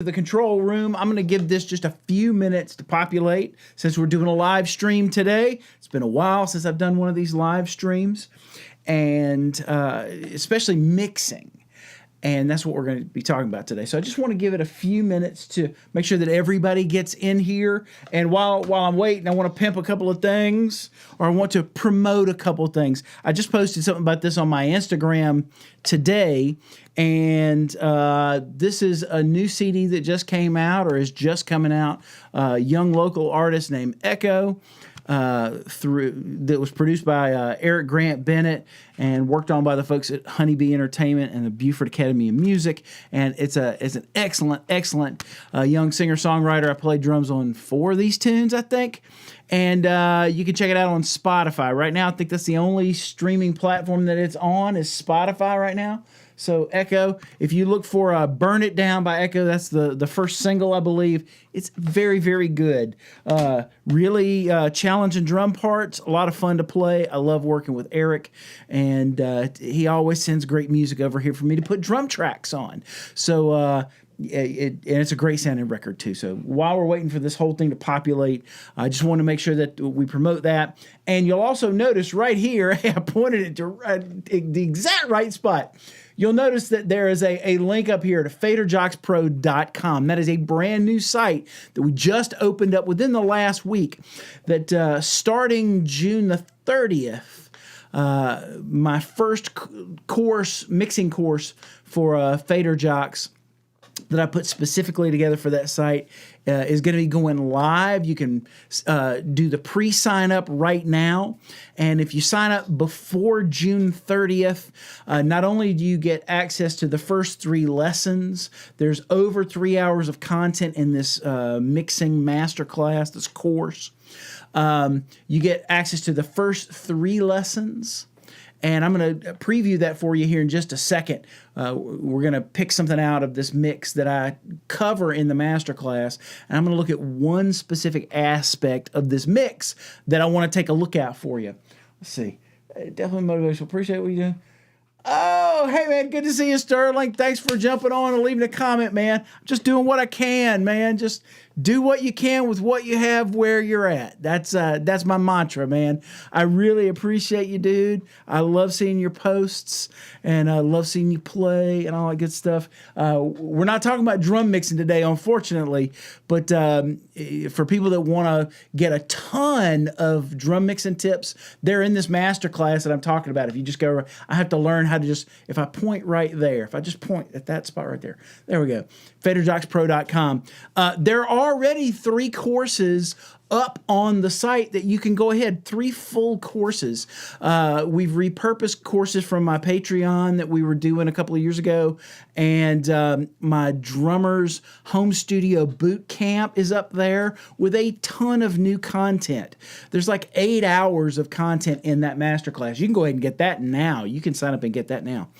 The control room. I'm going to give this just a few minutes to populate since we're doing a live stream today. It's been a while since I've done one of these live streams, and especially mixing. And that's what we're going to be talking about today. So I just want to give it a few minutes to make sure that everybody gets in here. And while I'm waiting, I want to pimp a couple of things, or I want to promote a couple of things. I just posted something about this on my Instagram today. And this is a new CD that just came out, or is just coming out. Young local artist named Echo. That was produced by Eric Grant Bennett and worked on by the folks at Honeybee Entertainment and the Buford Academy of Music. And it's an excellent young singer-songwriter. I played drums on 4 of these tunes, I think. And you can check it out on Spotify. Right now, I think that's the only streaming platform that it's on is Spotify right now. So Echo, if you look for Burn It Down by Echo, that's the first single, I believe. It's very, very good. Really challenging drum parts, a lot of fun to play. I love working with Eric, and he always sends great music over here for me to put drum tracks on. So and it's a great sounding record too. So while we're waiting for this whole thing to populate, I just want to make sure that we promote that. And you'll also notice right here, I pointed it to the exact right spot. You'll notice that there is a link up here to faderjockspro.com. That is a brand new site that we just opened up within the last week. That starting June the 30th, my first mixing course for Fader Jocks that I put specifically together for that site is going to be going live. You can do the pre-sign up right now. And if you sign up before June 30th, not only do you get access to the first 3 lessons, there's over 3 hours of content in this mixing masterclass, this course. You get access to the first 3 lessons. And I'm going to preview that for you here in just a second. We're going to pick something out of this mix that I cover in the masterclass, and I'm going to look at one specific aspect of this mix that I want to take a look at for you. Let's see. Definitely motivational. Appreciate what you do. Oh, hey, man, good to see you, Sterling. Thanks for jumping on and leaving a comment, man. I'm just doing what I can, man. Just do what you can with what you have where you're at. That's my mantra, man. I really appreciate you, dude. I love seeing your posts, and I love seeing you play and all that good stuff. We're not talking about drum mixing today, unfortunately, but for people that want to get a ton of drum mixing tips, they're in this masterclass that I'm talking about. If you just go, I have to learn how to just, if I point right there, if I just point at that spot right there we go, faderjockspro.com. There are already 3 courses up on the site that you can go ahead, 3 full courses. We've repurposed courses from my Patreon that we were doing a couple of years ago, and my drummer's home studio boot camp is up there with a ton of new content. There's like 8 hours of content in that masterclass. You can go ahead and get that now. You can sign up and get that now.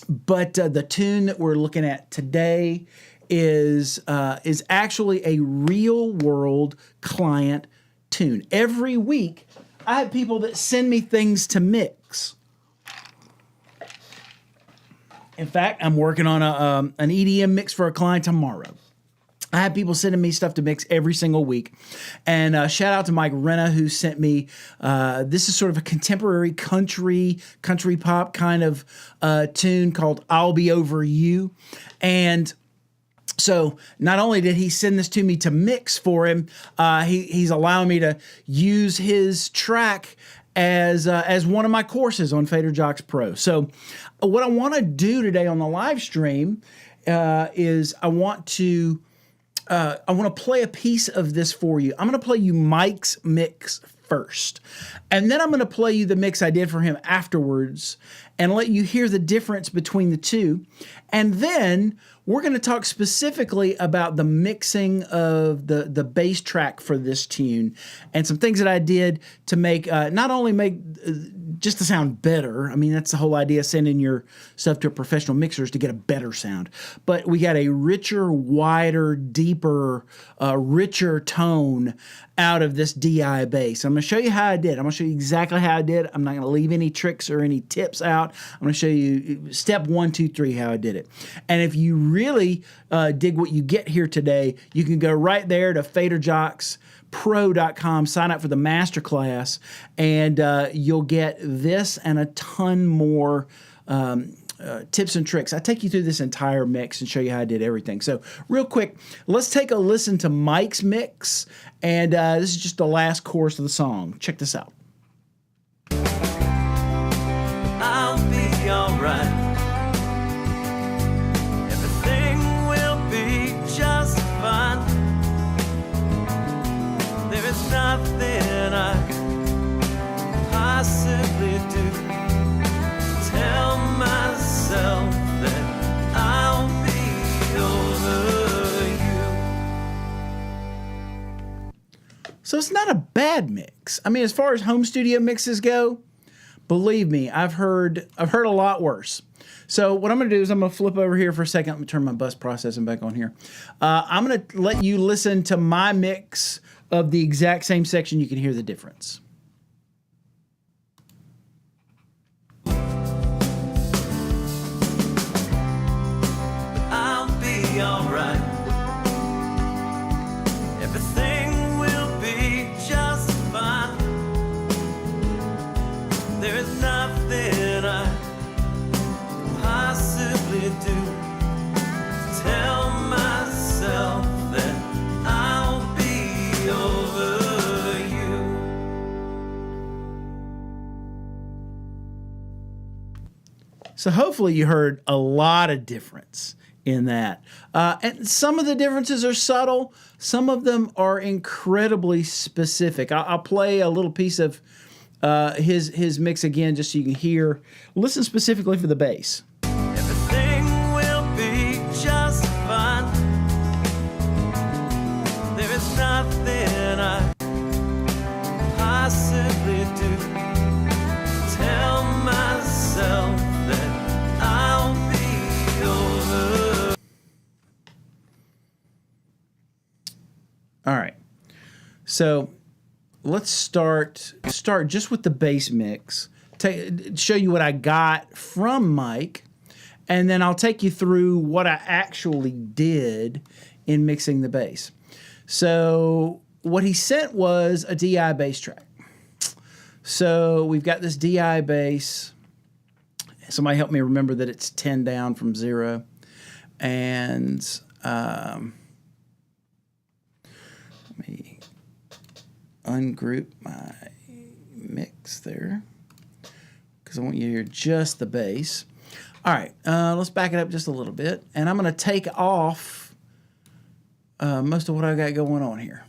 But the tune that we're looking at today is actually a real world client tune. Every week, I have people that send me things to mix. In fact, I'm working on an EDM mix for a client tomorrow. I have people sending me stuff to mix every single week. And shout out to Mike Renna, who sent me, this is sort of a contemporary country pop kind of tune called I'll Be Over You. And so not only did he send this to me to mix for him, he's allowing me to use his track as one of my courses on Fader Jocks Pro. So what I want to do today on the live stream is I want to play a piece of this for you. I'm going to play you Mike's mix first, and then I'm going to play you the mix I did for him afterwards and let you hear the difference between the two. And then we're going to talk specifically about the mixing of the bass track for this tune and some things that I did to make, not only just to sound better. I mean, that's the whole idea, sending your stuff to a professional mixer is to get a better sound. But we got a richer, wider, deeper, richer tone out of this DI bass. I'm going to show you how I did. I'm going to show you exactly how I did. I'm not going to leave any tricks or any tips out. I'm going to show you step 1, 2, 3 how I did it. And if you really dig what you get here today, you can go right there to FaderJocksPro.com, sign up for the masterclass, and you'll get this and a ton more tips and tricks. I take you through this entire mix and show you how I did everything. So real quick, let's take a listen to Mike's mix, and this is just the last chorus of the song. Check this out. I'll be alright. Everything will be just fine. There is nothing I possibly do. Tell myself that I'll be over you. So it's not a bad mix. I mean, as far as home studio mixes go, believe me, I've heard a lot worse. So what I'm going to do is I'm going to flip over here for a second. Let me turn my bus processing back on here. I'm going to let you listen to my mix of the exact same section. You can hear the difference. I'll be alright. Everything will be just fine. There is nothing I can possibly do. Tell myself that I'll be over you. So hopefully you heard a lot of difference in that. And some of the differences are subtle. Some of them are incredibly specific. I'll play a little piece of his mix again just so you can hear. Listen specifically for the bass. Everything will be just fine. There is nothing I possibly do. Tell myself that I'll be over. All right. So let's start just with the bass mix. Show you what I got from Mike, and then I'll take you through what I actually did in mixing the bass. So what he sent was a DI bass track. So we've got this DI bass. Somebody help me remember that it's 10 down from 0. And let me ungroup my mix there because I want you to hear just the bass. All right, let's back it up just a little bit, and I'm going to take off most of what I got going on here.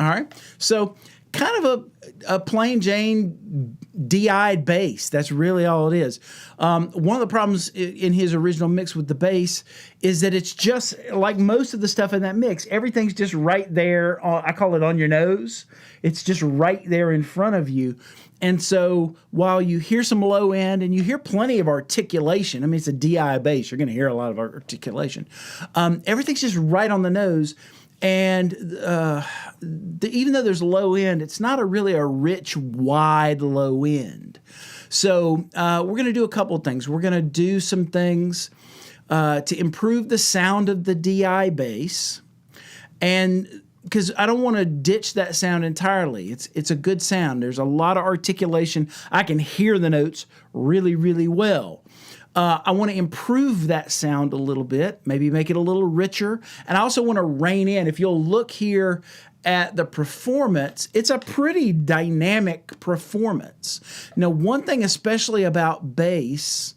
All right, so kind of a plain Jane DI'd bass. That's really all it is. One of the problems in his original mix with the bass is that it's just like most of the stuff in that mix. Everything's just right there. I call it on your nose. It's just right there in front of you. And so while you hear some low end and you hear plenty of articulation, I mean, it's a DI bass. You're going to hear a lot of articulation. Everything's just right on the nose. And even though there's low end, it's not really a rich, wide low end. So we're going to do a couple of things. We're going to do some things to improve the sound of the DI bass, and because I don't want to ditch that sound entirely. It's a good sound. There's a lot of articulation. I can hear the notes really, really well. I want to improve that sound a little bit, maybe make it a little richer. And I also want to rein in. If you'll look here at the performance, it's a pretty dynamic performance. Now, one thing especially about bass,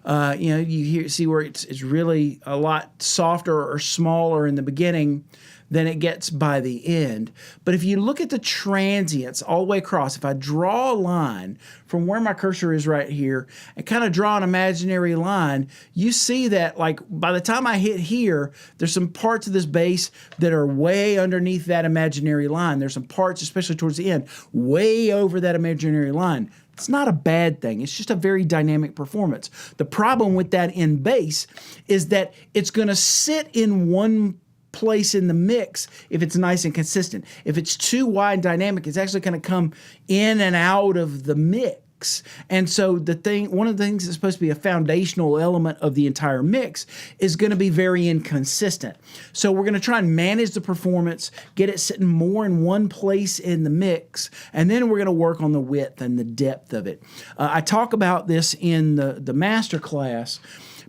You see where it's really a lot softer or smaller in the beginning than it gets by the end. But if you look at the transients all the way across, if I draw a line from where my cursor is right here and kind of draw an imaginary line, you see that like by the time I hit here, there's some parts of this bass that are way underneath that imaginary line. There's some parts, especially towards the end, way over that imaginary line. It's not a bad thing. It's just a very dynamic performance. The problem with that in bass is that it's going to sit in one place in the mix if it's nice and consistent. If it's too wide and dynamic, it's actually going to come in and out of the mix. And so one of the things that's supposed to be a foundational element of the entire mix is going to be very inconsistent. So we're going to try and manage the performance, get it sitting more in one place in the mix, and then we're going to work on the width and the depth of it. I talk about this in the master class.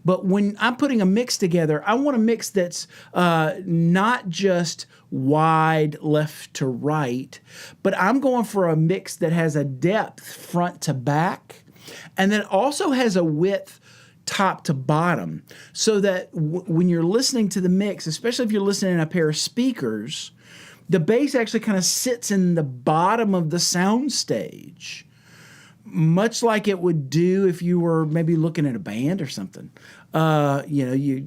But when I'm putting a mix together, I want a mix that's not just wide left to right, but I'm going for a mix that has a depth front to back, and that also has a width top to bottom, so that when you're listening to the mix, especially if you're listening in a pair of speakers, the bass actually kind of sits in the bottom of the sound stage, much like it would do if you were maybe looking at a band or something. You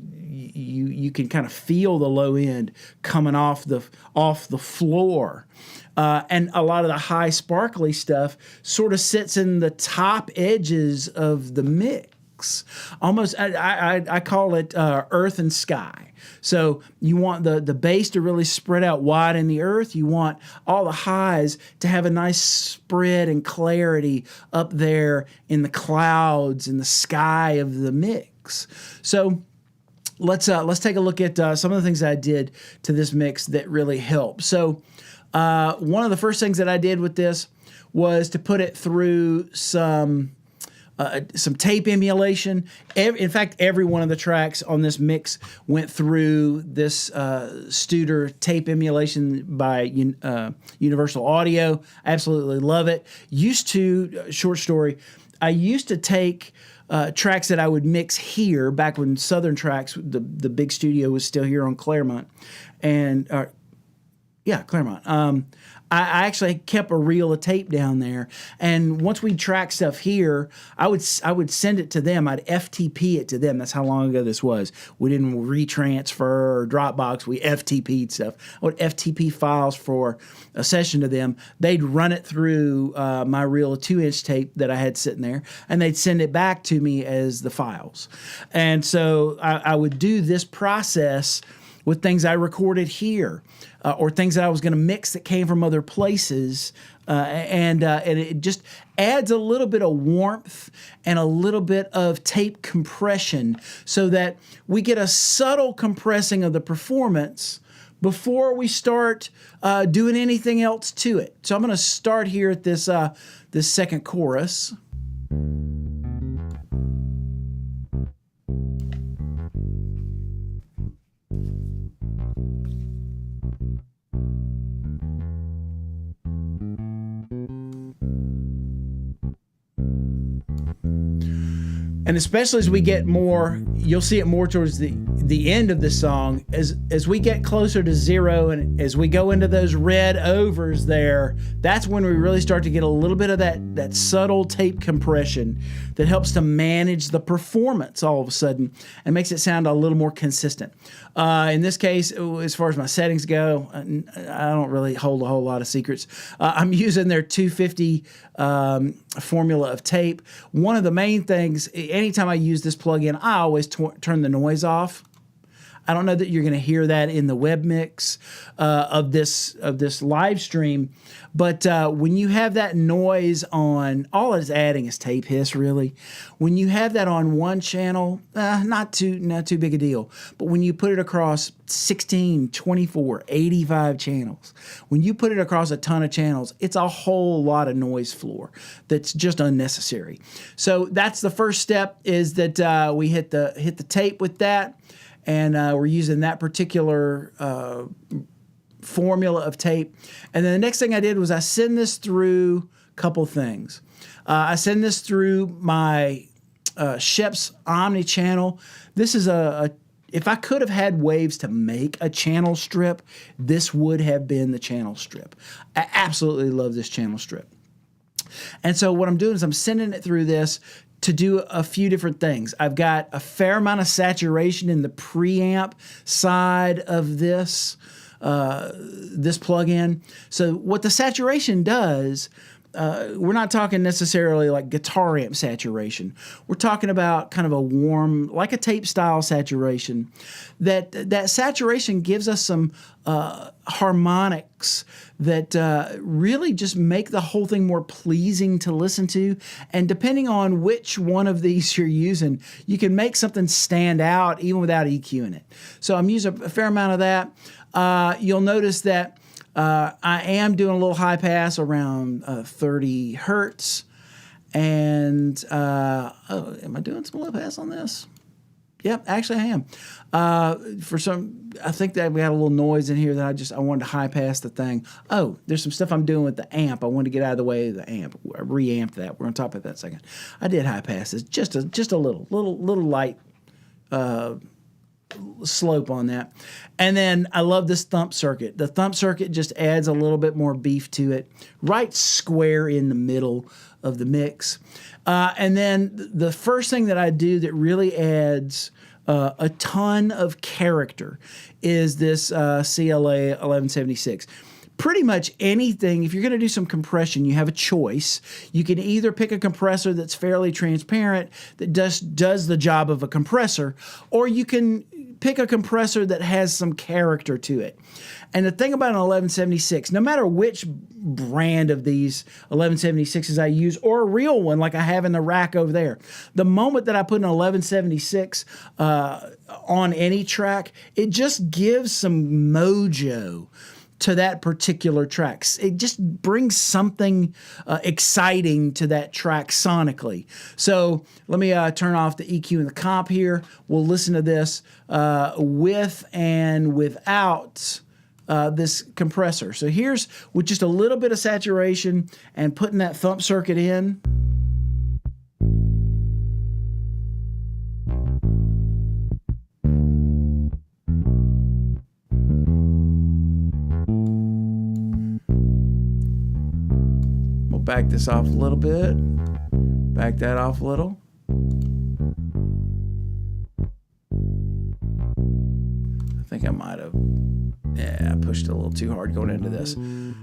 can kind of feel the low end coming off the floor, and a lot of the high sparkly stuff sort of sits in the top edges of the mix. Almost, I call it earth and sky. So you want the bass to really spread out wide in the earth. You want all the highs to have a nice spread and clarity up there in the clouds in the sky of the mix. So let's take a look at some of the things I did to this mix that really helped. So one of the first things that I did with this was to put it through some tape emulation. In fact, every one of the tracks on this mix went through this Studer tape emulation by Universal Audio. Absolutely love it. Short story, I used to take tracks that I would mix here back when Southern Tracks, the big studio was still here on Claremont, and Claremont. I actually kept a reel of tape down there, and once we'd track stuff here, I would send it to them. I'd FTP it to them. That's how long ago this was. We didn't retransfer or Dropbox. We FTP'd stuff. I would FTP files for a session to them. They'd run it through my reel of 2-inch tape that I had sitting there, and they'd send it back to me as the files. And so I would do this process with things I recorded here, or things that I was going to mix that came from other places, and it just adds a little bit of warmth and a little bit of tape compression, so that we get a subtle compressing of the performance before we start doing anything else to it. So I'm going to start here at this second chorus. And especially as we get more, you'll see it more towards the end of the song, as we get closer to 0 and as we go into those red overs there, that's when we really start to get a little bit of that subtle tape compression that helps to manage the performance all of a sudden and makes it sound a little more consistent. In this case, as far as my settings go, I don't really hold a whole lot of secrets. I'm using their 250 formula of tape. One of the main things, anytime I use this plugin, I always turn the noise off. I don't know that you're going to hear that in the web mix of this live stream, but when you have that noise on, all it's adding is tape hiss, really. When you have that on one channel, not too big a deal. But when you put it across 16, 24, 85 channels, when you put it across a ton of channels, it's a whole lot of noise floor that's just unnecessary. So that's the first step, is that we hit the tape with that. And we're using that particular formula of tape. And then the next thing I did was I send this through a couple things. I send this through my Shep's Omni channel. This is if I could have had waves to make a channel strip, this would have been the channel strip. I absolutely love this channel strip. And so what I'm doing is I'm sending it through this to do a few different things. I've got a fair amount of saturation in the preamp side of this plugin. So what the saturation does, we're not talking necessarily like guitar amp saturation. We're talking about kind of a warm, like a tape style saturation. That saturation gives us some harmonics that really just make the whole thing more pleasing to listen to. And depending on which one of these you're using, you can make something stand out even without EQing it. So I'm using a fair amount of that. You'll notice that I am doing a little high pass around 30 hertz. And, am I doing some low pass on this? Yep, actually I am. I think that we had a little noise in here that I wanted to high pass the thing. Oh, there's some stuff I'm doing with the amp. I wanted to get out of the way of the amp. I reamped that. We're on top of that in a second. I did high pass this, just a little light, slope on that. And then I love this thump circuit. The thump circuit just adds a little bit more beef to it, right square in the middle of the mix. And then the first thing that I do that really adds a ton of character is this CLA 1176. Pretty much anything, if you're going to do some compression, you have a choice. You can either pick a compressor that's fairly transparent, that does the job of a compressor, or you can pick a compressor that has some character to it. And the thing about an 1176, no matter which brand of these 1176s I use, or a real one like I have in the rack over there, the moment that I put an 1176 on any track, it just gives some mojo to that particular track. It just brings something exciting to that track sonically. So let me turn off the EQ and the comp here. We'll listen to this with and without this compressor. So here's with just a little bit of saturation and putting that thump circuit in. Back this off a little bit. Back that off a little. I think I might have, I pushed a little too hard going into this.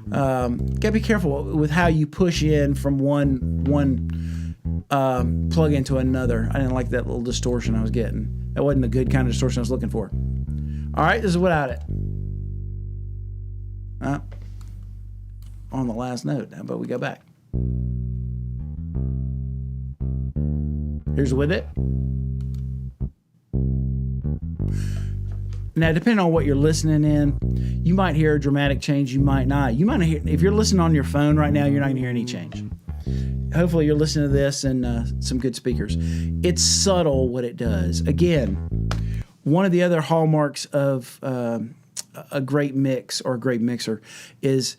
Gotta be careful with how you push in from one plug into another. I didn't like that little distortion I was getting. That wasn't the good kind of distortion I was looking for. All right, this is without it. On the last note. How about we go back? Here's with it. Now, depending on what you're listening in, you might hear a dramatic change, you might not. You might not hear, if you're listening on your phone right now, you're not going to hear any change. Hopefully you're listening to this and some good speakers. It's subtle what it does. Again, one of the other hallmarks of a great mix or a great mixer is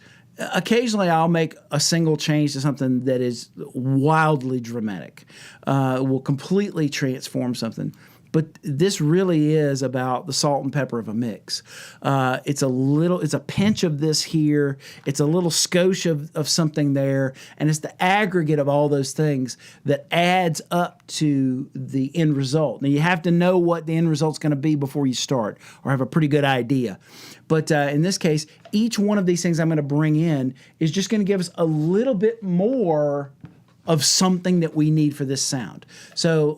occasionally I'll make a single change to something that is wildly dramatic. Will completely transform something. But this really is about the salt and pepper of a mix. It's a pinch of this here. It's a little skosh of something there. And it's the aggregate of all those things that adds up to the end result. Now, you have to know what the end result's going to be before you start or have a pretty good idea. But in this case, each one of these things I'm going to bring in is just going to give us a little bit more of something that we need for this sound. So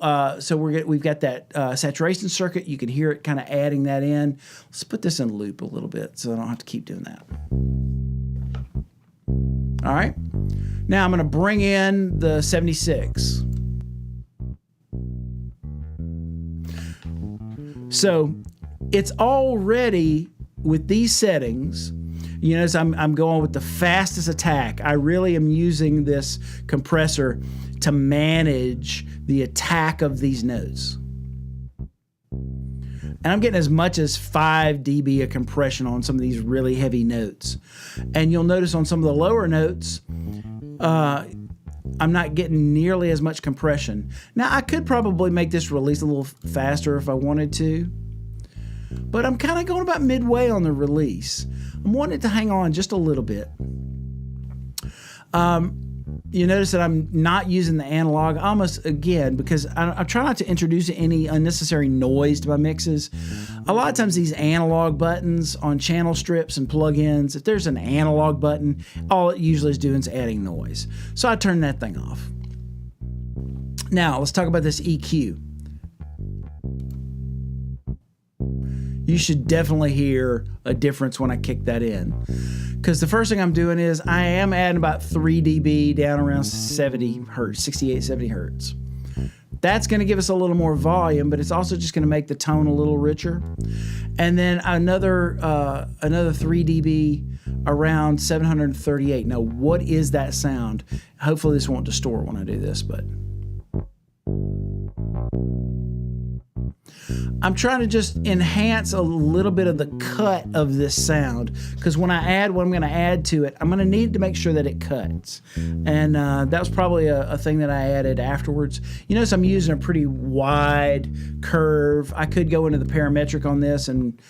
we've got that saturation circuit. You can hear it kind of adding that in. Let's put this in loop a little bit so I don't have to keep doing that. All right. Now I'm going to bring in the 76. So it's already with these settings. You notice I'm going with the fastest attack. I really am using this compressor to manage the attack of these notes. And I'm getting as much as 5 dB of compression on some of these really heavy notes. And you'll notice on some of the lower notes, I'm not getting nearly as much compression. Now, I could probably make this release a little faster if I wanted to, but I'm kind of going about midway on the release. I'm wanting it to hang on just a little bit. You notice that I'm not using the analog almost again because I try not to introduce any unnecessary noise to my mixes. A lot of times these analog buttons on channel strips and plugins, if there's an analog button, all it usually is doing is adding noise. So I turn that thing off. Now let's talk about this EQ. You should definitely hear a difference when I kick that in. Because the first thing I'm doing is I am adding about 3 dB down around 70 hertz, 68, 70 hertz. That's going to give us a little more volume, but it's also just going to make the tone a little richer. And then another 3 dB around 738. Now, what is that sound? Hopefully this won't distort when I do this, but I'm trying to just enhance a little bit of the cut of this sound, because when I add what I'm going to add to it, I'm going to need to make sure that it cuts. And that was probably a thing that I added afterwards. You notice I'm using a pretty wide curve. I could go into the parametric on this and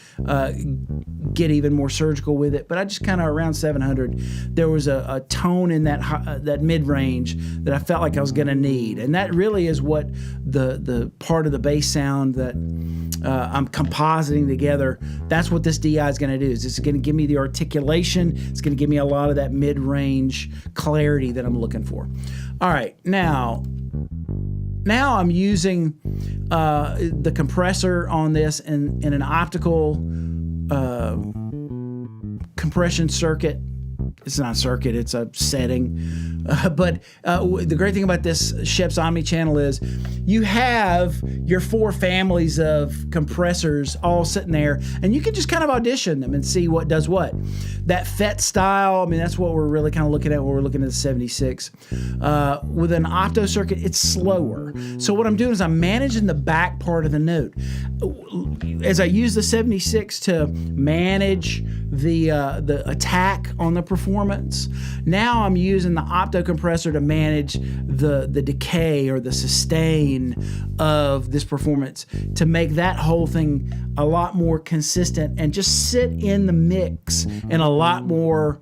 get even more surgical with it, but I just kind of around 700, there was a tone in that mid-range that I felt like I was going to need. And that really is what the part of the bass sound that I'm compositing together, that's what this DI is going to do. Is it's going to give me the articulation. It's going to give me a lot of that mid-range clarity that I'm looking for. All right, now I'm using the compressor on this in an optical compression circuit. It's not a circuit, it's a setting. But the great thing about this Schoeps Omni channel is you have your 4 families of compressors all sitting there, and you can just kind of audition them and see what does what. That FET style, I mean, that's what we're really kind of looking at when we're looking at the 76. With an opto circuit, it's slower. So what I'm doing is I'm managing the back part of the note. As I use the 76 to manage the attack on the performance, now I'm using the opto compressor to manage the decay or the sustain of this performance to make that whole thing a lot more consistent and just sit in the mix in a lot more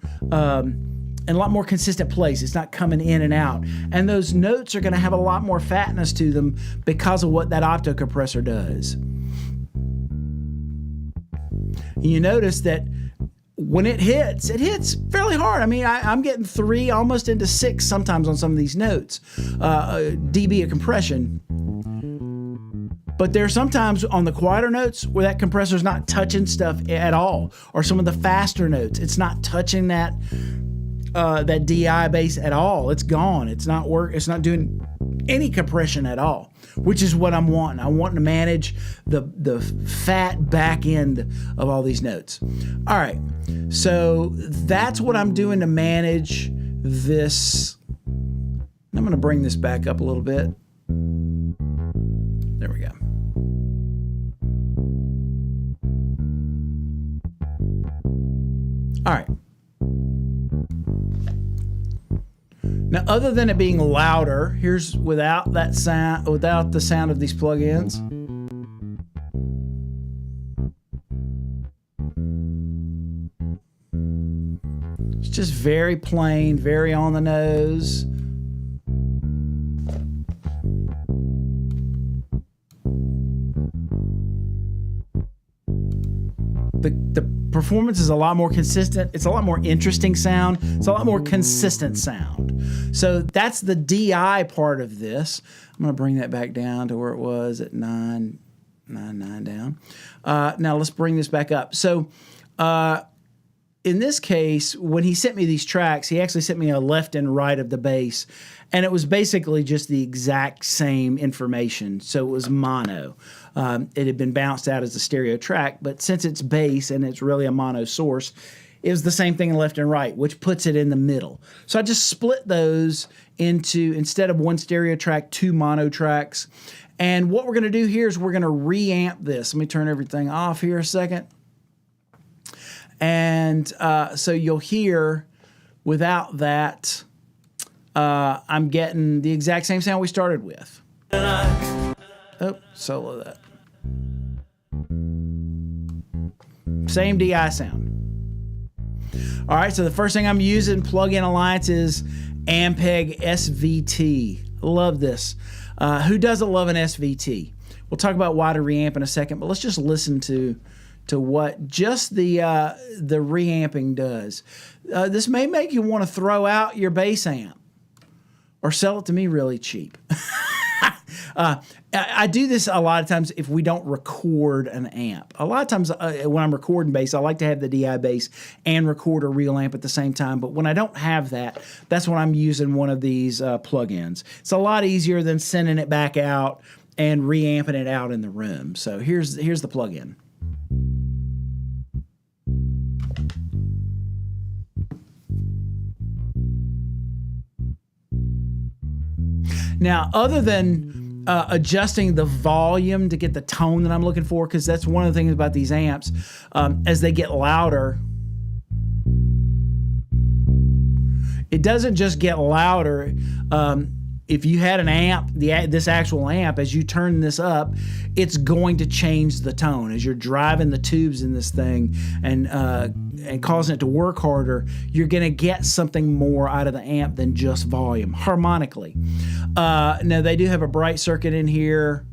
consistent place. It's not coming in and out. And those notes are going to have a lot more fatness to them because of what that opto compressor does. You notice that when it hits fairly hard. I mean, I'm getting 3, almost into 6 sometimes on some of these notes, dB of compression. But there are sometimes on the quieter notes where that compressor's not touching stuff at all, or some of the faster notes, it's not touching that DI bass at all. It's gone. It's not doing any compression at all, which is what I'm wanting. I'm wanting to manage the fat back end of all these notes. All right, so that's what I'm doing to manage this. I'm going to bring this back up a little bit. There we go. All right. Now, other than it being louder, here's without that sound, without the sound of these plugins. It's just very plain, very on the nose. The performance is a lot more consistent. It's a lot more interesting sound. It's a lot more consistent sound. So that's the DI part of this. I'm going to bring that back down to where it was at 999 down. Now let's bring this back up. So in this case, when he sent me these tracks, he actually sent me a left and right of the bass, and it was basically just the exact same information. So it was mono. It had been bounced out as a stereo track, but since it's bass and it's really a mono source, it was the same thing in left and right, which puts it in the middle. So I just split those into, instead of one stereo track, 2 mono tracks. And what we're going to do here is we're going to reamp this. Let me turn everything off here a second. And so you'll hear without that I'm getting the exact same sound we started with. Oh, solo that. Same DI sound. All right, so the first thing I'm using plug-in Alliance is Ampeg SVT. Love this. Who doesn't love an SVT? We'll talk about why to reamp in a second, but let's just listen to what just the reamping does. This may make you want to throw out your bass amp or sell it to me really cheap. I do this a lot of times if we don't record an amp. A lot of times when I'm recording bass, I like to have the DI bass and record a real amp at the same time. But when I don't have that, that's when I'm using one of these plugins. It's a lot easier than sending it back out and reamping it out in the room. So here's the plugin. Now, other than adjusting the volume to get the tone that I'm looking for, because that's one of the things about these amps, as they get louder, it doesn't just get louder. If you had an amp, this actual amp, as you turn this up, it's going to change the tone. As you're driving the tubes in this thing and causing it to work harder, you're going to get something more out of the amp than just volume, harmonically. Now, they do have a bright circuit in here.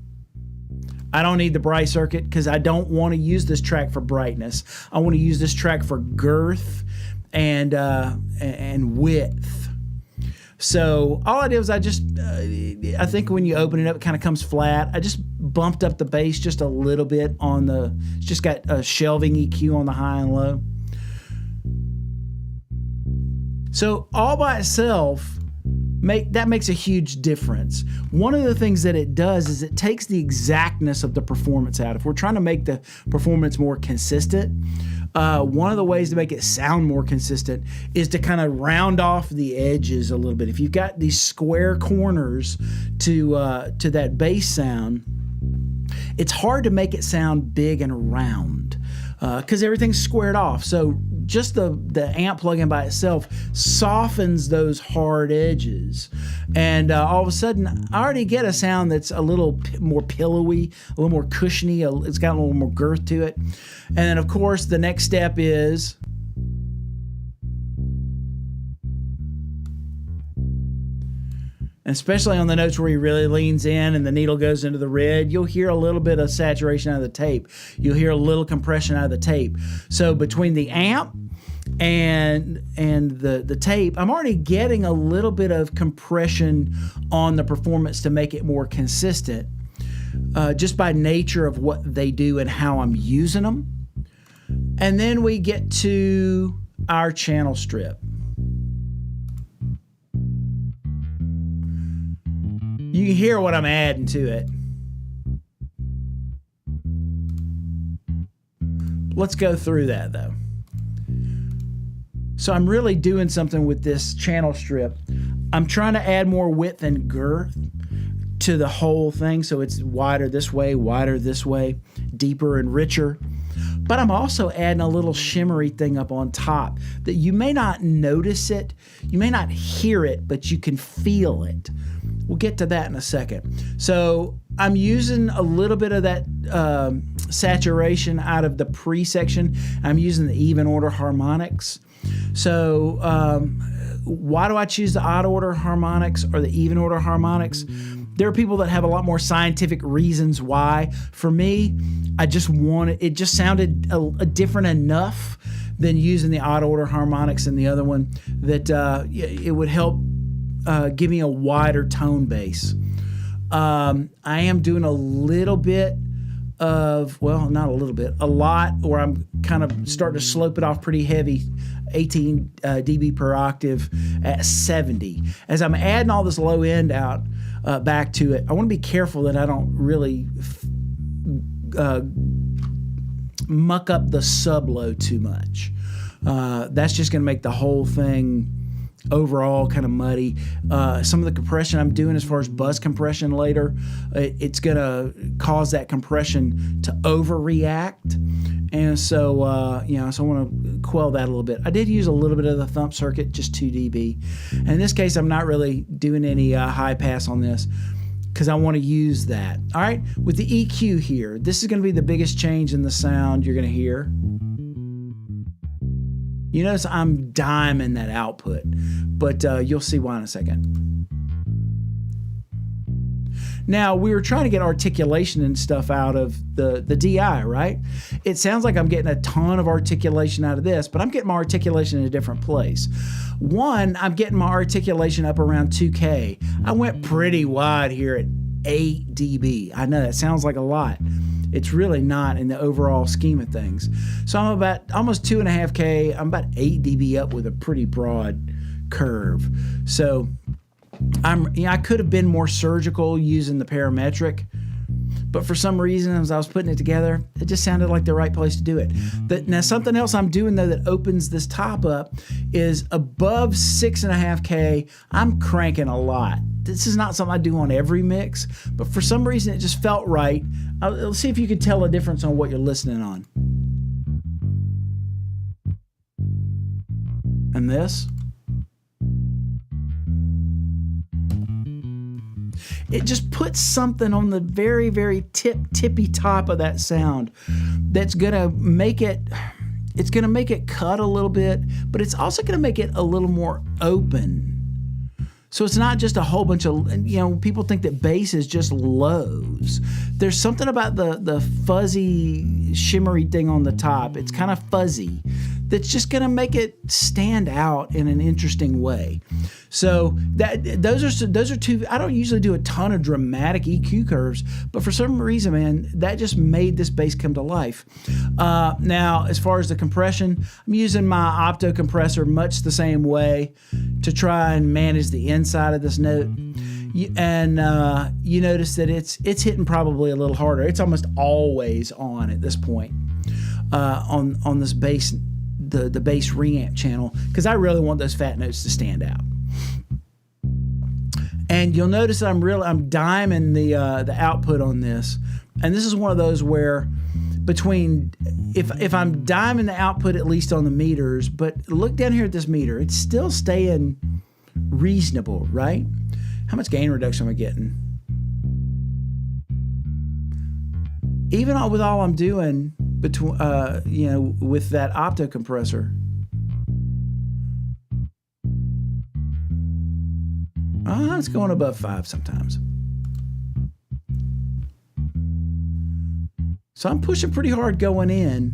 I don't need the bright circuit because I don't want to use this track for brightness. I want to use this track for girth and width. So all I did was I think when you open it up, it kind of comes flat. I just bumped up the bass just a little bit it's just got a shelving EQ on the high and low. So all by itself, that makes a huge difference. One of the things that it does is it takes the exactness of the performance out. If we're trying to make the performance more consistent, one of the ways to make it sound more consistent is to kind of round off the edges a little bit. If you've got these square corners to that bass sound, it's hard to make it sound big and round because everything's squared off. So just the amp plugin by itself softens those hard edges, and all of a sudden I already get a sound that's a little more pillowy, a little more cushiony. It's got a little more girth to it. And then of course the next step is especially on the notes where he really leans in and the needle goes into the red, you'll hear a little bit of saturation out of the tape. You'll hear a little compression out of the tape. So between the amp and the tape, I'm already getting a little bit of compression on the performance to make it more consistent, just by nature of what they do and how I'm using them. And then we get to our channel strip. You can hear what I'm adding to it. Let's go through that though. So I'm really doing something with this channel strip. I'm trying to add more width and girth to the whole thing, so it's wider this way, deeper and richer. But I'm also adding a little shimmery thing up on top that you may not notice it, you may not hear it, but you can feel it. We'll get to that in a second. So I'm using a little bit of that saturation out of the pre-section. I'm using the even order harmonics. So why do I choose the odd order harmonics or the even order harmonics? There are people that have a lot more scientific reasons why. For me, I just wanted, it just sounded a different enough than using the odd order harmonics and the other one that it would help give me a wider tone base. I am doing a little bit of, well, not a little bit, a lot, where I'm kind of starting to slope it off pretty heavy, 18 dB per octave at 70. As I'm adding all this low end out back to it, I want to be careful that I don't really muck up the sub low too much. That's just going to make the whole thing overall kind of muddy. Some of the compression I'm doing as far as buzz compression later, it's going to cause that compression to overreact, And so, so I want to quell that a little bit. I did use a little bit of the thump circuit, just 2 dB. And in this case, I'm not really doing any high pass on this because I want to use that. All right, with the EQ here, this is going to be the biggest change in the sound you're going to hear. You notice I'm diming that output, but you'll see why in a second. Now, we were trying to get articulation and stuff out of the DI, right? It sounds like I'm getting a ton of articulation out of this, but I'm getting my articulation in a different place. One, I'm getting my articulation up around 2K. I went pretty wide here at 8 dB. I know that sounds like a lot. It's really not in the overall scheme of things. So I'm about almost 2.5K. I'm about 8 dB up with a pretty broad curve. So I could have been more surgical using the parametric, but for some reason, as I was putting it together, it just sounded like the right place to do it. Now, something else I'm doing, though, that opens this top up is above 6.5K, I'm cranking a lot. This is not something I do on every mix, but for some reason, it just felt right. Let's see if you could tell a difference on what you're listening on. And this. It just puts something on the very, very tippy top of that sound that's gonna make it, it's gonna make it cut a little bit, but it's also gonna make it a little more open. So it's not just a whole bunch of, people think that bass is just lows. There's something about the fuzzy, shimmery thing on the top. It's kind of fuzzy. That's just going to make it stand out in an interesting way. So those are two. I don't usually do a ton of dramatic EQ curves, but for some reason, man, that just made this bass come to life. Now, as far as the compression, I'm using my opto compressor much the same way to try and manage the inside of this note. And you notice that it's hitting probably a little harder. It's almost always on at this point on this bass. The bass reamp channel, because I really want those fat notes to stand out. And you'll notice that I'm diming the output on this, and this is one of those where if I'm diming the output at least on the meters, but look down here at this meter, it's still staying reasonable, right? How much gain reduction am I getting? Even with all I'm doing between, with that opto compressor. It's going above 5 sometimes. So I'm pushing pretty hard going in.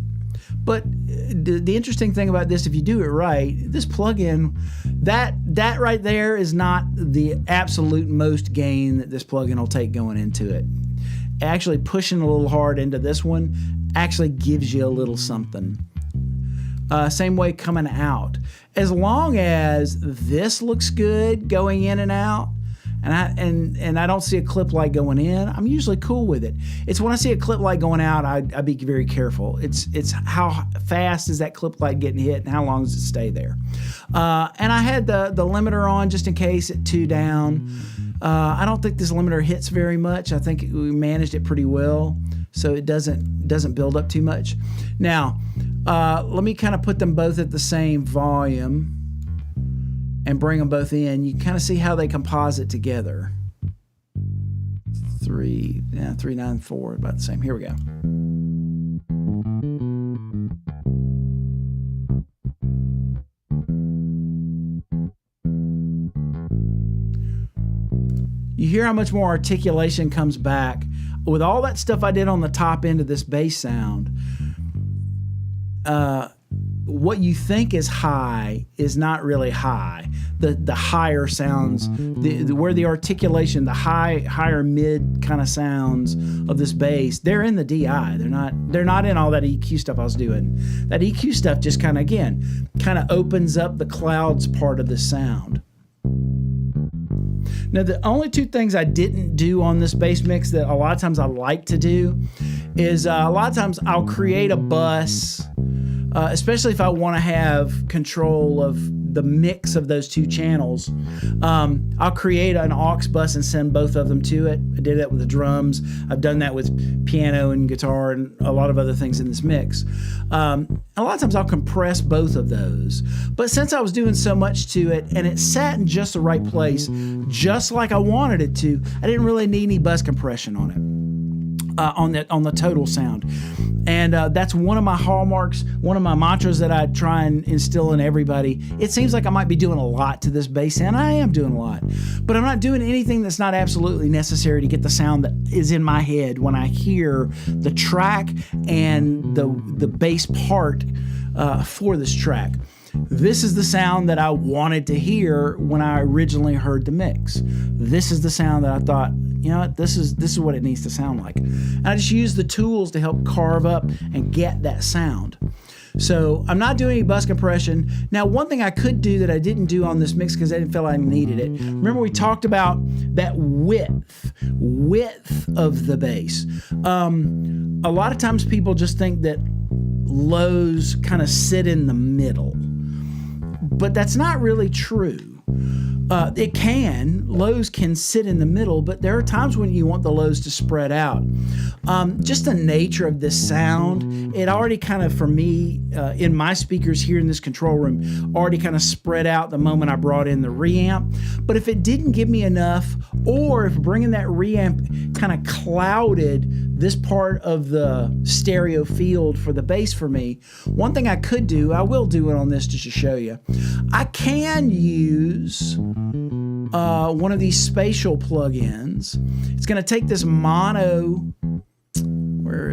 But the interesting thing about this, if you do it right, this plugin, that right there is not the absolute most gain that this plugin will take going into it. Actually pushing a little hard into this one actually gives you a little something. Same way coming out. As long as this looks good going in and out, and I don't see a clip light going in, I'm usually cool with it. It's when I see a clip light going out, I'd be very careful. It's how fast is that clip light getting hit and how long does it stay there. And I had the limiter on just in case at 2 down. I don't think this limiter hits very much. I think we managed it pretty well, so it doesn't build up too much. Now, let me kind of put them both at the same volume and bring them both in. You kind of see how they composite together. 3, 9, 4, about the same. Here we go. You hear how much more articulation comes back. With all that stuff I did on the top end of this bass sound, what you think is high is not really high. The higher sounds, where the articulation, the higher mid kind of sounds of this bass, they're in the DI. They're not in all that EQ stuff I was doing. That EQ stuff just kind of opens up the clouds part of the sound. Now, the only 2 things I didn't do on this bass mix that a lot of times I like to do is a lot of times I'll create a bus, especially if I want to have control of the mix of those two channels, I'll create an aux bus and send both of them to it. I did that with the drums. I've done that with piano and guitar and a lot of other things in this mix. A lot of times I'll compress both of those. But since I was doing so much to it and it sat in just the right place, just like I wanted it to, I didn't really need any bus compression on it, on the total sound. And that's one of my hallmarks, one of my mantras that I try and instill in everybody. It seems like I might be doing a lot to this bass sound. I am doing a lot, but I'm not doing anything that's not absolutely necessary to get the sound that is in my head when I hear the track and the bass part for this track. This is the sound that I wanted to hear when I originally heard the mix. This is the sound that I thought, you know what, this is what it needs to sound like. And I just use the tools to help carve up and get that sound. So I'm not doing any bus compression. Now, one thing I could do that I didn't do on this mix because I didn't feel I needed it. Remember we talked about that width of the bass. A lot of times people just think that lows kind of sit in the middle, but that's not really true. Lows can sit in the middle, but there are times when you want the lows to spread out. Just the nature of this sound, it already kind of, for me, in my speakers here in this control room, already kind of spread out the moment I brought in the reamp. But if it didn't give me enough, or if bringing that reamp kind of clouded this part of the stereo field for the bass for me, one thing I could do, I will do it on this just to show you, I can use one of these spatial plugins. It's going to take this mono. Where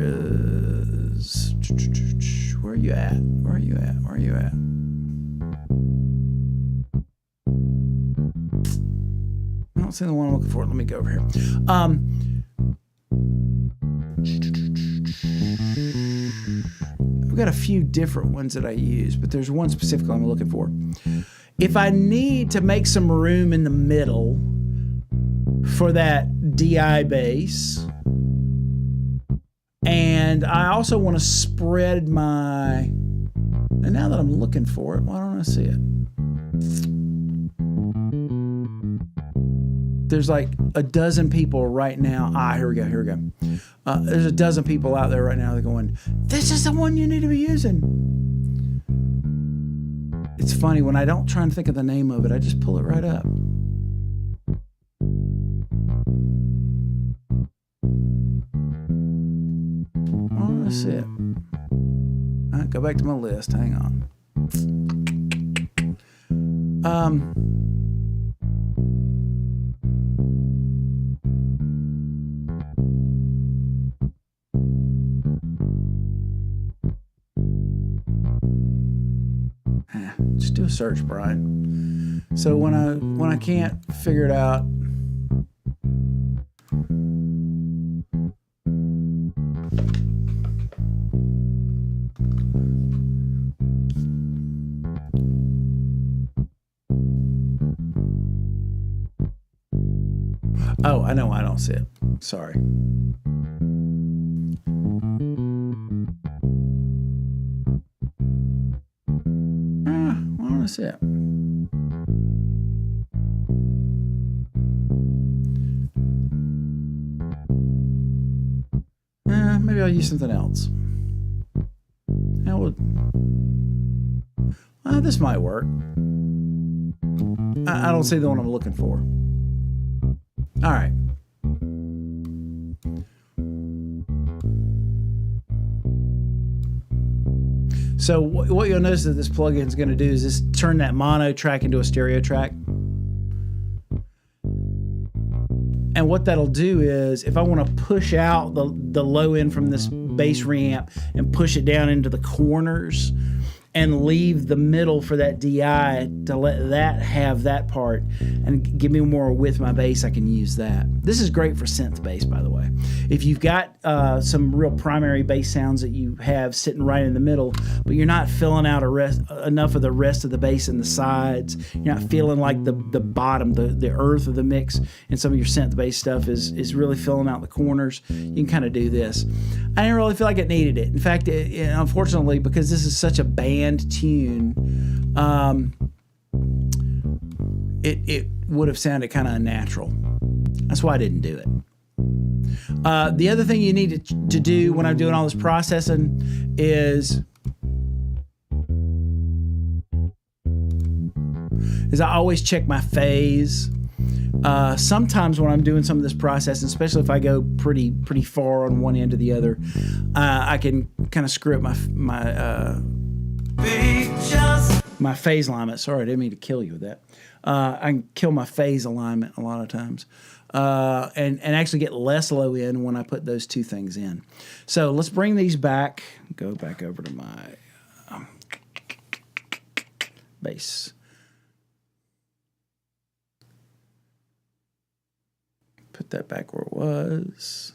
are you at? I don't see the one I'm looking for. Let me go over here. I've got a few different ones that I use, but there's one specifically I'm looking for. If I need to make some room in the middle for that DI bass, and I also want to spread my, and now that I'm looking for it, why don't I see it? There's like a dozen people right now. Here we go. There's a dozen people out there right now that are going, this is the one you need to be using. It's funny, when I don't try and think of the name of it, I just pull it right up. Oh, that's it. All right, go back to my list. Hang on. Just do a search, Brian. So when I can't figure it out, oh, I know I don't see it. Sorry. That's it. Maybe I'll use something else. This might work. I don't see the one I'm looking for. All right. So what you'll notice that this plugin is going to do is just turn that mono track into a stereo track. And what that'll do is, if I want to push out the low end from this bass reamp and push it down into the corners and leave the middle for that DI to let that have that part and give me more width my bass, I can use that. This is great for synth bass, by the way. If you've got some real primary bass sounds that you have sitting right in the middle, but you're not filling out enough of the rest of the bass in the sides, you're not feeling like the bottom, the earth of the mix, and some of your synth bass stuff is really filling out the corners, you can kind of do this. I didn't really feel like it needed it. In fact, unfortunately, because this is such a band tune, it would have sounded kind of unnatural. That's why I didn't do it. The other thing you need to do when I'm doing all this processing is I always check my phase. Sometimes when I'm doing some of this processing, especially if I go pretty far on one end or the other, I can kind of screw up my phase alignment. Sorry, I didn't mean to kill you with that. I can kill my phase alignment a lot of times, and actually get less low end when I put those two things in. So let's bring these back. Go back over to my bass. Put that back where it was.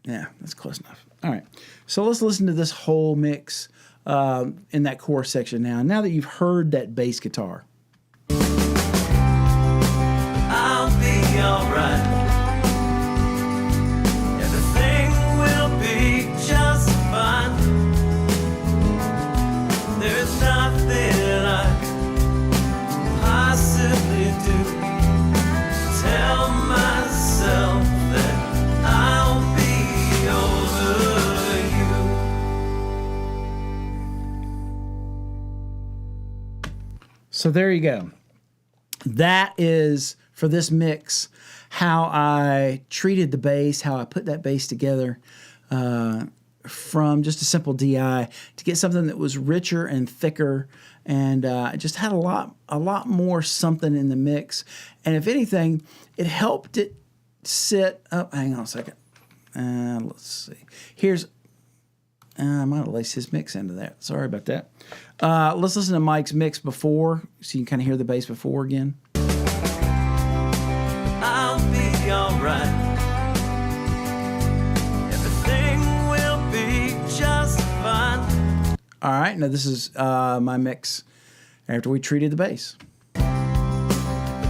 Yeah, that's close enough. All right. So let's listen to this whole mix in that chorus section now. Now that you've heard that bass guitar. I'll be alright. Everything will be just fine. There's nothing I can possibly do. Tell myself that I'll be over you. So there you go. That is, for this mix, how I treated the bass, how I put that bass together from just a simple DI to get something that was richer and thicker, and just had a lot more something in the mix. And if anything, it helped it sit up. Hang on a second. Let's see. Here's, I might have laced his mix into that. Sorry about that. Let's listen to Mike's mix before, so you can kind of hear the bass before again. I'll be alright. Everything will be just fine. All right, now this is my mix after we treated the bass.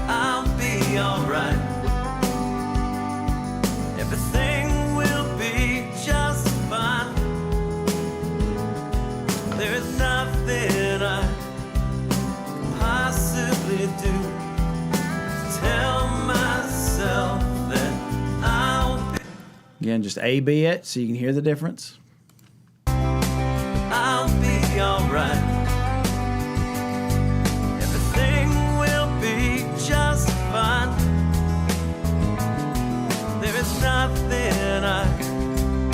I'll be alright. Everything will be just fine. There's nothing I can possibly do. Tell myself that I'll be, Again, just A-B it so you can hear the difference. I'll be alright. Everything will be just fine. There is nothing I can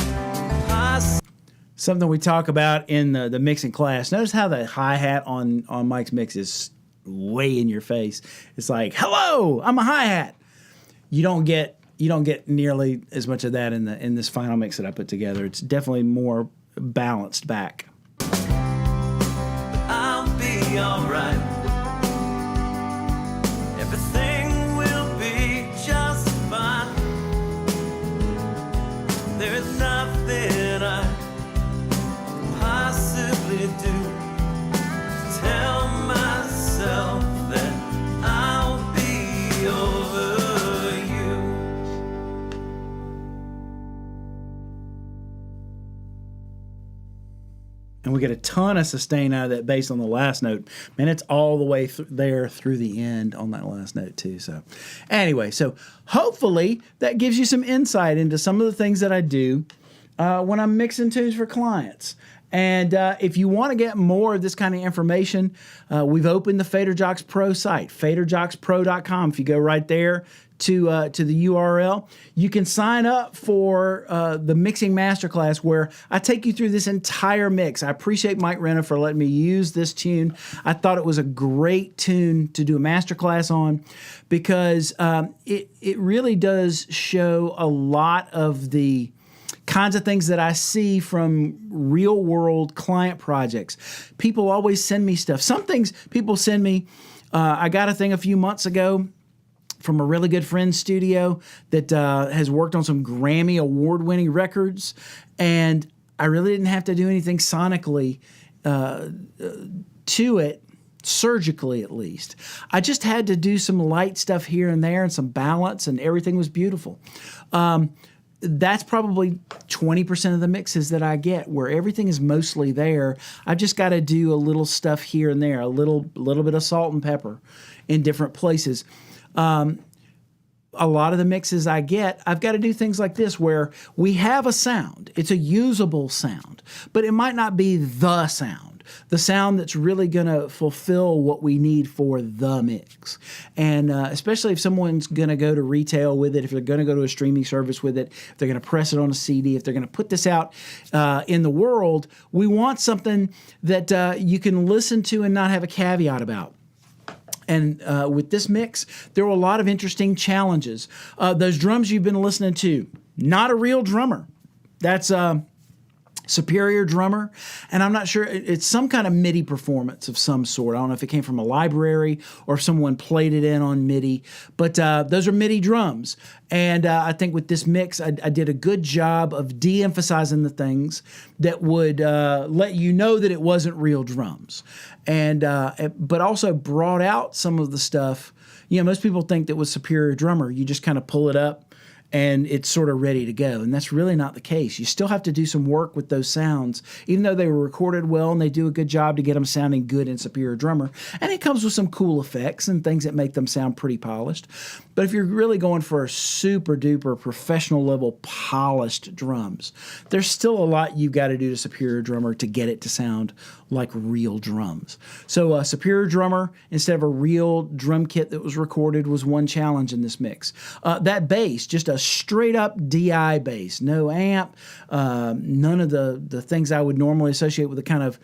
possibly. Something we talk about in the mixing class. Notice how the hi-hat on Mike's mix is way in your face. It's like, hello, I'm a hi-hat. You don't get nearly as much of that in this final mix that I put together. It's definitely more balanced back. I'll be alright. Everything will be just fine. There's nothing I can possibly do. Tell myself that I'll be over you. And we get a ton of sustain out of that bass on the last note. Man, it's all the way there through the end on that last note too. So anyway, so hopefully that gives you some insight into some of the things that I do when I'm mixing tunes for clients. And if you want to get more of this kind of information, we've opened the Fader Jocks Pro site, faderjockspro.com. If you go right there to the URL, you can sign up for the mixing masterclass where I take you through this entire mix. I appreciate Mike Renna for letting me use this tune. I thought it was a great tune to do a masterclass on because it really does show a lot of the kinds of things that I see from real world client projects. People always send me stuff. Some things people send me, I got a thing a few months ago from a really good friend's studio that has worked on some Grammy award-winning records, and I really didn't have to do anything sonically to it, surgically at least. I just had to do some light stuff here and there and some balance, and everything was beautiful. that's probably 20% of the mixes that I get, where everything is mostly there. I've just got to do a little stuff here and there, a little bit of salt and pepper in different places. A lot of the mixes I get, I've got to do things like this where we have a sound. It's a usable sound, but it might not be the sound that's really going to fulfill what we need for the mix. And especially if someone's going to go to retail with it, if they're going to go to a streaming service with it, if they're going to press it on a CD, if they're going to put this out in the world, we want something that you can listen to and not have a caveat about. And with this mix, there were a lot of interesting challenges. Those drums you've been listening to, not a real drummer. That's Superior drummer, and I'm not sure, it's some kind of MIDI performance of some sort. I don't know if it came from a library or if someone played it in on MIDI, but those are MIDI drums. And I think with this mix, I did a good job of de-emphasizing the things that would let you know that it wasn't real drums, and but also brought out some of the stuff. You know, most people think that with Superior drummer, you just kind of pull it up and it's sort of ready to go. And that's really not the case. You still have to do some work with those sounds, even though they were recorded well and they do a good job to get them sounding good in Superior Drummer. And it comes with some cool effects and things that make them sound pretty polished. But if you're really going for a super duper professional level polished drums, there's still a lot you've got to do to Superior Drummer to get it to sound like real drums. So Superior Drummer, instead of a real drum kit that was recorded, was one challenge in this mix. That bass, just a straight up DI bass, no amp, none of the things I would normally associate with the kind of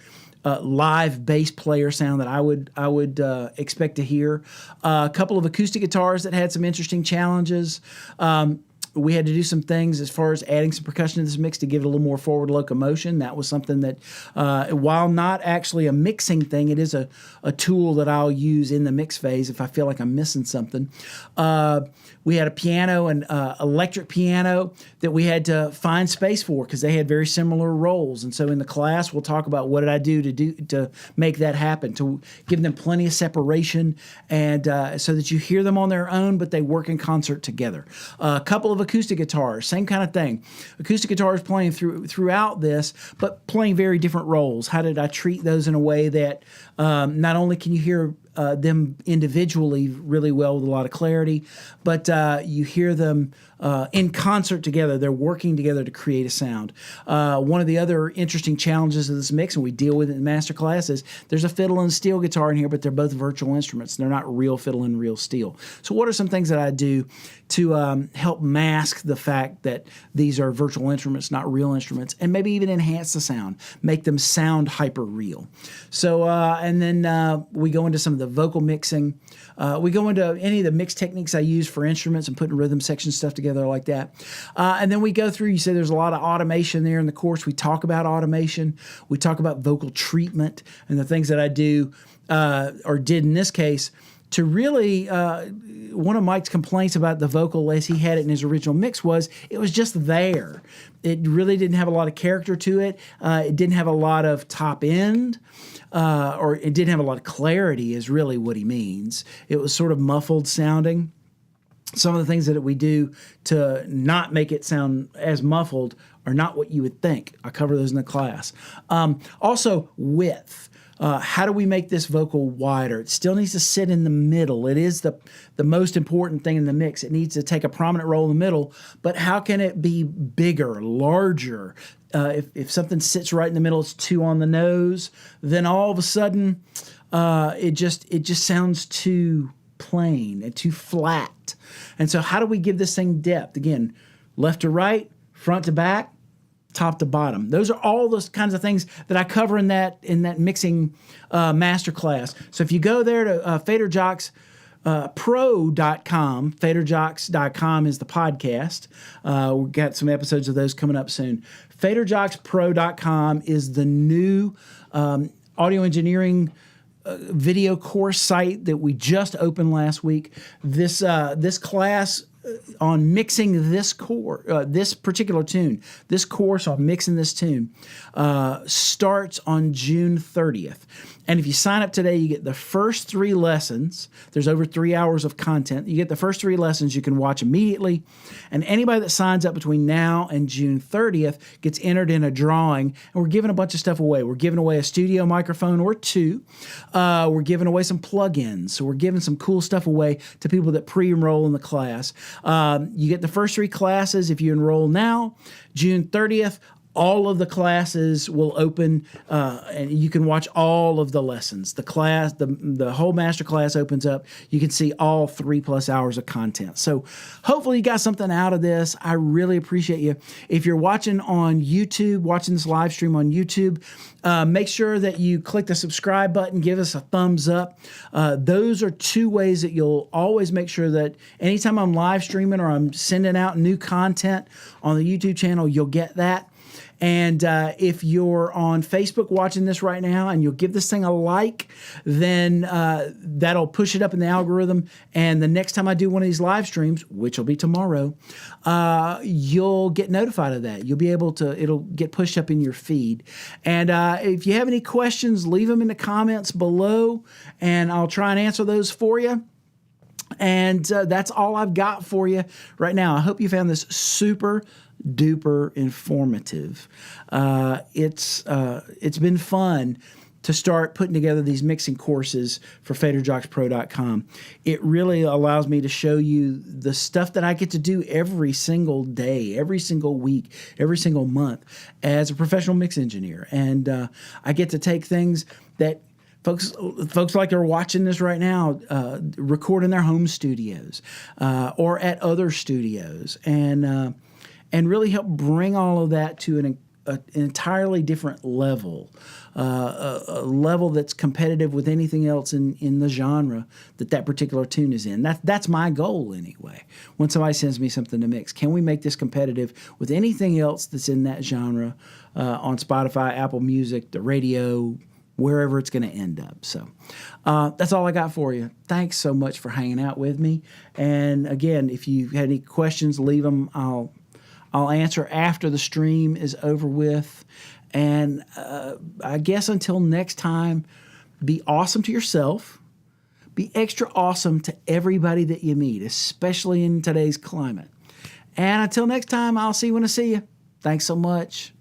live bass player sound that I would expect to hear. A couple of acoustic guitars that had some interesting challenges. We had to do some things as far as adding some percussion to this mix to give it a little more forward locomotion. That was something that, while not actually a mixing thing, it is a tool that I'll use in the mix phase if I feel like I'm missing something. We had a piano, an electric piano, that we had to find space for because they had very similar roles. And so in the class, we'll talk about what did I do to make that happen, to give them plenty of separation, and so that you hear them on their own, but they work in concert together. A couple of acoustic guitars, same kind of thing. Acoustic guitars playing throughout this, but playing very different roles. How did I treat those in a way that not only can you hear them individually really well with a lot of clarity, but you hear them in concert together. They're working together to create a sound. One of the other interesting challenges of this mix, and we deal with it in master class, is there's a fiddle and steel guitar in here, but they're both virtual instruments. They're not real fiddle and real steel. So what are some things that I do to help mask the fact that these are virtual instruments, not real instruments, and maybe even enhance the sound, make them sound hyper real? So, and then we go into some of the vocal mixing. We go into any of the mix techniques I use for instruments and putting rhythm section stuff together like that. And then we go through, you say there's a lot of automation there in the course. We talk about automation. We talk about vocal treatment and the things that I do or did in this case to really, one of Mike's complaints about the vocal as he had it in his original mix was it was just there. It really didn't have a lot of character to it. It didn't have a lot of top end. Or it didn't have a lot of clarity is really what he means. It was sort of muffled sounding. Some of the things that we do to not make it sound as muffled are not what you would think. I cover those in the class. Also, width. How do we make this vocal wider? It still needs to sit in the middle. It is the most important thing in the mix. It needs to take a prominent role in the middle, but how can it be bigger, larger? If something sits right in the middle, it's too on the nose, then all of a sudden it just sounds too plain and too flat. And so how do we give this thing depth? Again, left to right, front to back, top to bottom. Those are all those kinds of things that I cover in that mixing master class. So if you go there to FaderJocks, pro.com, faderjocks.com is the podcast. We've got some episodes of those coming up soon. FaderJocksPro.com is the new audio engineering video course site that we just opened last week. This class mixing this particular tune. This course on mixing this tune starts on June 30th. And if you sign up today, you get the first 3 lessons. There's over 3 hours of content. You get the first 3 lessons you can watch immediately. And anybody that signs up between now and June 30th gets entered in a drawing. And we're giving a bunch of stuff away. We're giving away a studio microphone or 2. We're giving away some plugins. So we're giving some cool stuff away to people that pre-enroll in the class. You get the first 3 classes if you enroll now. June 30th. All of the classes will open, and you can watch all of the lessons. The whole master class opens up. You can see all 3+ hours of content. So hopefully you got something out of this. I really appreciate you. If you're watching on YouTube, watching this live stream on YouTube, make sure that you click the subscribe button, give us a thumbs up. Those are 2 ways that you'll always make sure that anytime I'm live streaming or I'm sending out new content on the YouTube channel, you'll get that. And if you're on Facebook watching this right now and you'll give this thing a like, then that'll push it up in the algorithm. And the next time I do one of these live streams, which will be tomorrow, you'll get notified of that. You'll be able to, it'll get pushed up in your feed. And if you have any questions, leave them in the comments below and I'll try and answer those for you. And that's all I've got for you right now. I hope you found this super duper informative. It's been fun to start putting together these mixing courses for FaderJocksPro.com. It really allows me to show you the stuff that I get to do every single day, every single week, every single month as a professional mix engineer. And I get to take things that folks like they're watching this right now, record in their home studios or at other studios, and really help bring all of that to an entirely different level, a level that's competitive with anything else in the genre that particular tune is in. That's my goal anyway. When somebody sends me something to mix, can we make this competitive with anything else that's in that genre on Spotify, Apple Music, the radio, wherever it's going to end up. So that's all I got for you. Thanks so much for hanging out with me. And again, if you had any questions, leave them. I'll answer after the stream is over with. And I guess until next time, be awesome to yourself. Be extra awesome to everybody that you meet, especially in today's climate. And until next time, I'll see you when I see you. Thanks so much.